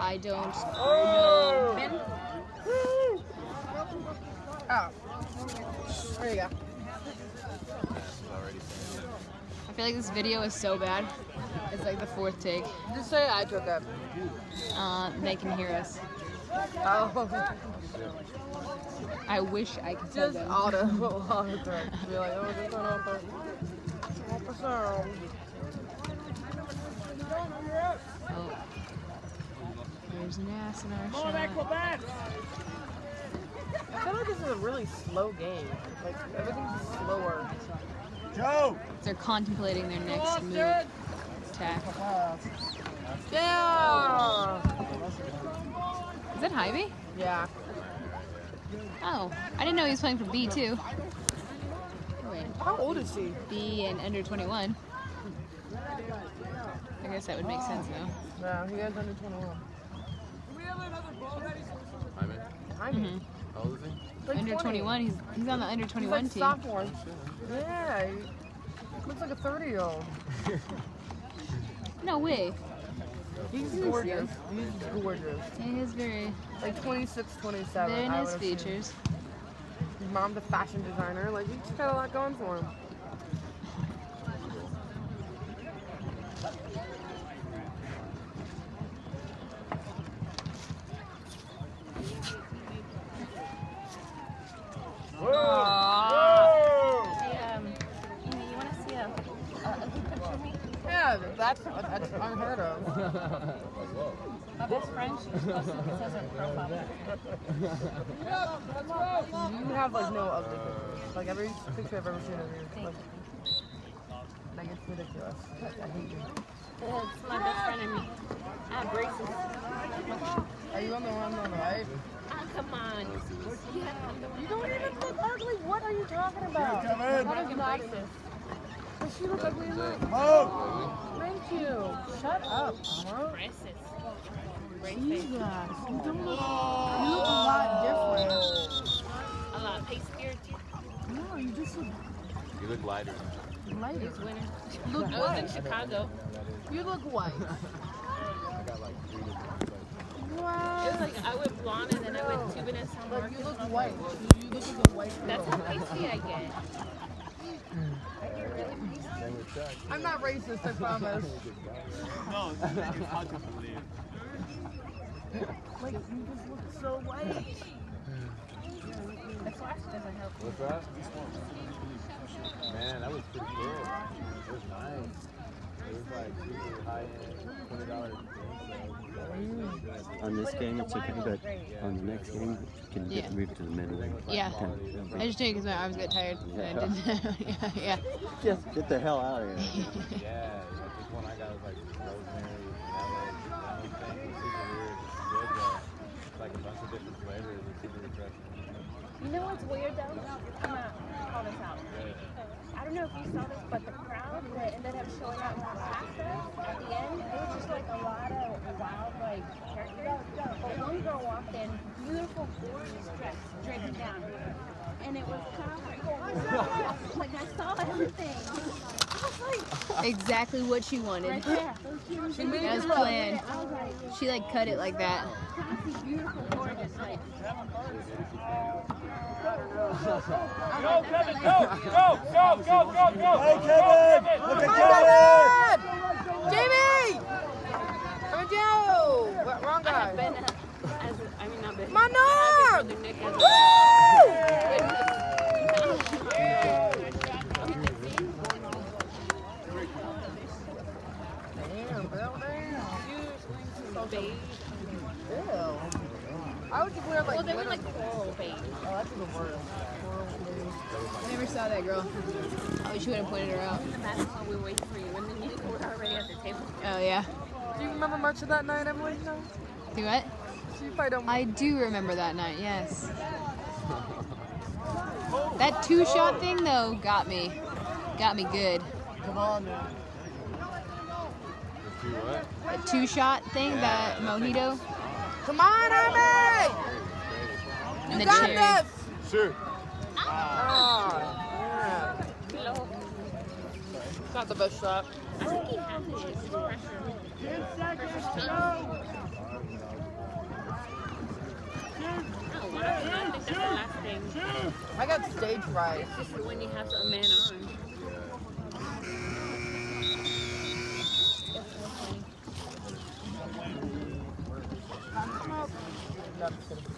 I don't know. Oh. There you go. I feel like this video is so bad. It's like the 4th take. Just say I took it. They can hear us. Oh. I wish I could tell Just them. auto threat. Be like, oh, just turn off the sound. Oh. There's an ass in our shot. I feel like this is a really slow game. Like, everything's slower. Joe! They're contemplating their next move. Attack. Yeah! Is that Hy-Vee? Yeah. Oh, I didn't know he was playing for B too. Wait, How old is he? B and under 21. I guess that would make sense though. Yeah, he is under 21. Mm-hmm. How old is he? Like Under 20. 21, he's on the under 21 He's team. like sophomore. Yeah, he looks like a 30-year-old. No way. He's gorgeous. He's gorgeous. He is very, Like 26, 27. very I nice would assume. features. His mom's a fashion designer. Like, he's got a lot going for him. Yeah, that's unheard of. My best friend, she posted this as her profile picture. You have like no ugly pictures. Like every picture I've ever seen of you, like it's ridiculous. I hate you. It's my best friend and me. I have braces. Are you on the one on the right? Ah, come on. You don't even look ugly. What are you talking about? Come in. That is not. Does she look ugly enough? Oh! Thank you. Shut up, Mama. Braces. Jesus, you don't look. You look a lot different. A lot pastier too. No, you just look You look lighter. lighter. It's winter. You look I was in white. Chicago. You look white. I got like 3 different It Wow. was like I went blonde and then I went tubiness on Like you Marcus. look white. You look like a white girl. That's how pasty I get. Same with Chuck. I'm not racist, I promise. No, it's hard to believe. Like, you just look so white. The flash doesn't help. What's that? Man, that was pretty cool. It was nice. It was like super high-end, $20 On this game, it's okay, but on the next game, you can Yeah. move to the middle. Yeah. I just did it because my arms got tired. And I didn't. yeah. Just get the hell out of here. Yeah, like this one I got was like rosemary, that thing was super weird. It's good though. It's like a bunch of different flavors. It's super refreshing. You know what's weird though? I'm gonna call this out. I don't know if you saw this, but the crowd that ended up showing up past us at the end, it was just like a lot of wild like characters. But one girl walked in, beautiful, gorgeous dress, draping down. And it was kind of like I saw everything. I was like, Exactly what she wanted. right there. She made That was it look. planned. I was like, She like cut it like that. classy, beautiful, gorgeous. Like, Go, Kevin, go! Go! Go! Go! Go! Go! Hey, Kevin! Look at Kevin! Jamie! I'm Joe! Wrong I have guy. been, I mean not been. My I nerve! have Brother Nick as Woo! Damn, bro, damn. beige. Ew. I would just wear like. Well, they were glitter- like coral beige. Oh, that's even worse. Coral beige. I never saw that girl. Oh, she would have pointed her out. That's why we wait for you, and then you were already at the table. Oh yeah. Do you remember much of that night, Emily? No? Do what? So you probably don't. I do remember that night. Yes. That 2-shot thing though got me good. Come on now. Let's do what? That 2-shot thing, Yeah, that that's mojito, Come on, Emily! and the You got cherry. this! Sure. Ah, yeah. Not the best shot. I think he has it. It's pressure. 10 seconds, go! I got stage fright. It's just when you have a man on. No, I'm just kidding.